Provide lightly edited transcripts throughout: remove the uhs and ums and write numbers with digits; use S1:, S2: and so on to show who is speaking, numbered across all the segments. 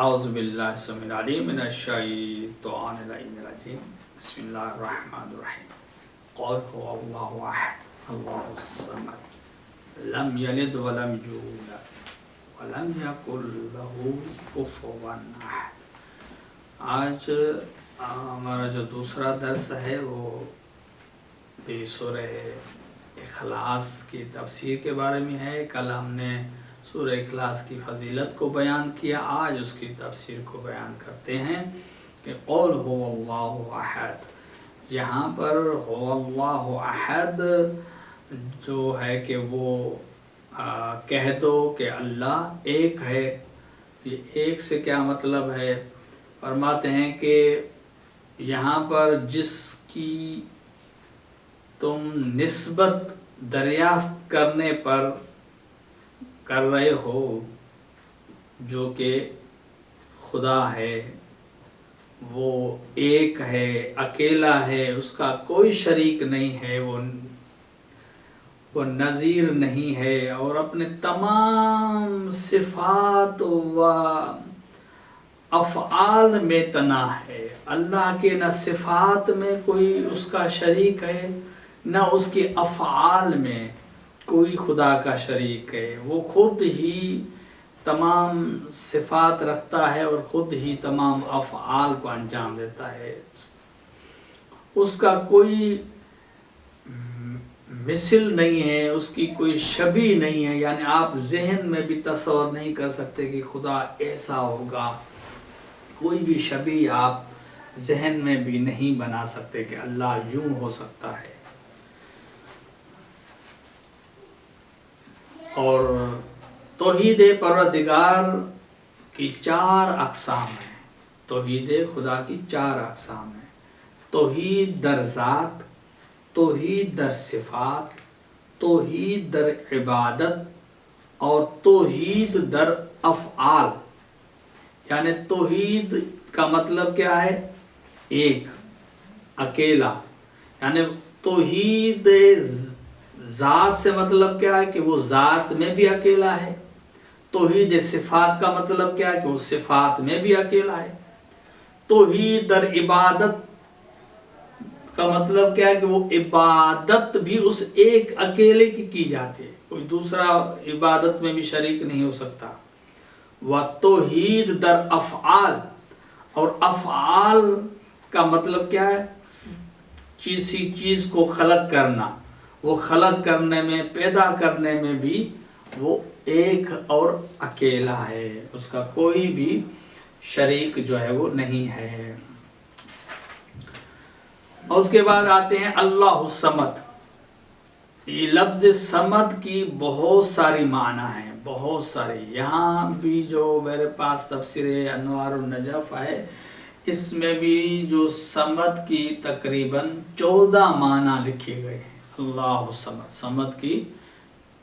S1: اعوذ باللہ السمیع العلیم من الشیطان الرجیم بسم اللہ الرحمن الرحیم قل هو اللہ احد اللہ الصمد لم یلد ولم یولد ولم یکن له کفوا احد۔ آج ہمارا جو دوسرا درس ہے وہ بھی سورہ اخلاص کی تفسیر کے بارے میں ہے۔ کل ہم نے سورہ اخلاص کی فضیلت کو بیان کیا، آج اس کی تفسیر کو بیان کرتے ہیں کہ قول هو اللہ احد۔ یہاں پر هو اللہ احد جو ہے کہ وہ کہہ دو کہ اللہ ایک ہے۔ یہ ایک سے کیا مطلب ہے؟ فرماتے ہیں کہ یہاں پر جس کی تم نسبت دریافت کرنے پر کر رہے ہو، جو کہ خدا ہے، وہ ایک ہے، اکیلا ہے، اس کا کوئی شریک نہیں ہے، وہ نظیر نہیں ہے، اور اپنے تمام صفات و افعال میں تنہا ہے۔ اللہ کے نہ صفات میں کوئی اس کا شریک ہے، نہ اس کے افعال میں کوئی خدا کا شریک ہے۔ وہ خود ہی تمام صفات رکھتا ہے اور خود ہی تمام افعال کو انجام دیتا ہے۔ اس کا کوئی مثل نہیں ہے، اس کی کوئی شبیہ نہیں ہے، یعنی آپ ذہن میں بھی تصور نہیں کر سکتے کہ خدا ایسا ہوگا۔ کوئی بھی شبیہ آپ ذہن میں بھی نہیں بنا سکتے کہ اللہ یوں ہو سکتا ہے۔ اور توحید پروردگار کی 4 اقسام ہیں۔ توحید خدا کی 4 اقسام ہیں: توحید در ذات، توحید در صفات، توحید در عبادت، اور توحید در افعال۔ یعنی توحید کا مطلب کیا ہے؟ ایک، اکیلا۔ یعنی توحید ذات سے مطلب کیا ہے کہ وہ ذات میں بھی اکیلا ہے۔ توحید صفات کا مطلب کیا ہے کہ وہ صفات میں بھی اکیلا ہے۔ توحید در عبادت کا مطلب کیا ہے کہ وہ عبادت بھی اس ایک اکیلے کی جاتی ہے، کوئی دوسرا عبادت میں بھی شریک نہیں ہو سکتا۔ توحید در افعال، اور افعال کا مطلب کیا ہے؟ کسی چیز کو خلق کرنا، وہ خلق کرنے میں، پیدا کرنے میں بھی وہ ایک اور اکیلا ہے، اس کا کوئی بھی شریک جو ہے وہ نہیں ہے۔ اور اس کے بعد آتے ہیں اللہ الصمد۔ یہ لفظ صمد کی بہت ساری معنی ہیں، بہت ساری۔ یہاں بھی جو میرے پاس تفسیر انوار النجف ہے، اس میں بھی جو صمد کی تقریباً 14 معنی لکھے گئے ہیں۔ اللہ الصمد، صمد کی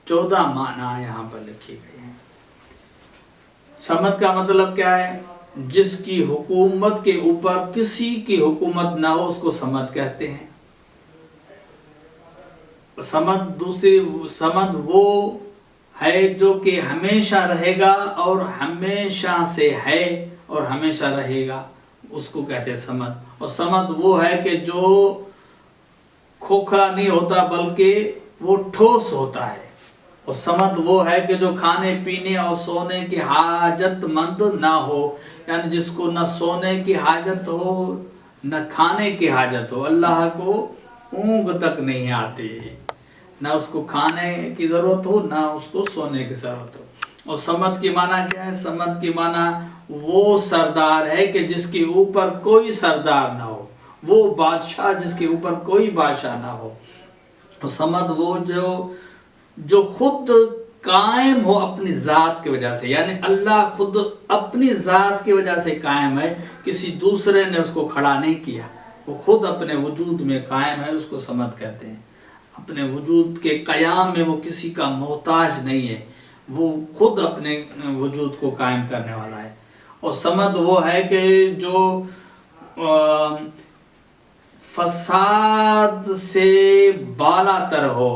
S1: 14 معنی یہاں پر لکھی گئی ہیں۔ صمد کا مطلب کیا ہے؟ جس کی حکومت کے اوپر کسی کی حکومت نہ ہو، اس کو صمد کہتے ہیں۔ صمد وہ ہے جو کہ ہمیشہ رہے گا اور ہمیشہ سے ہے اور ہمیشہ رہے گا، اس کو کہتے ہیں صمد۔ اور صمد وہ ہے کہ جو کھوکھلا نہیں ہوتا بلکہ وہ ٹھوس ہوتا ہے۔ اور صمد وہ ہے کہ جو کھانے پینے اور سونے کی حاجت مند نہ ہو، یعنی جس کو نہ سونے کی حاجت ہو نہ کھانے کی حاجت ہو۔ اللہ کو اونگ تک نہیں آتی، نہ اس کو کھانے کی ضرورت ہو نہ اس کو سونے کی ضرورت ہو۔ اور صمد کی معنی کیا ہے؟ صمد کی معنی وہ سردار ہے کہ جس کے اوپر کوئی سردار نہ ہو، وہ بادشاہ جس کے اوپر کوئی بادشاہ نہ ہو۔ اور صمد وہ جو خود قائم ہو اپنی ذات کی وجہ سے، یعنی اللہ خود اپنی ذات کی وجہ سے قائم ہے، کسی دوسرے نے اس کو کھڑا نہیں کیا، وہ خود اپنے وجود میں قائم ہے، اس کو صمد کہتے ہیں۔ اپنے وجود کے قیام میں وہ کسی کا محتاج نہیں ہے، وہ خود اپنے وجود کو قائم کرنے والا ہے۔ اور صمد وہ ہے کہ جو فساد سے بالا تر ہو،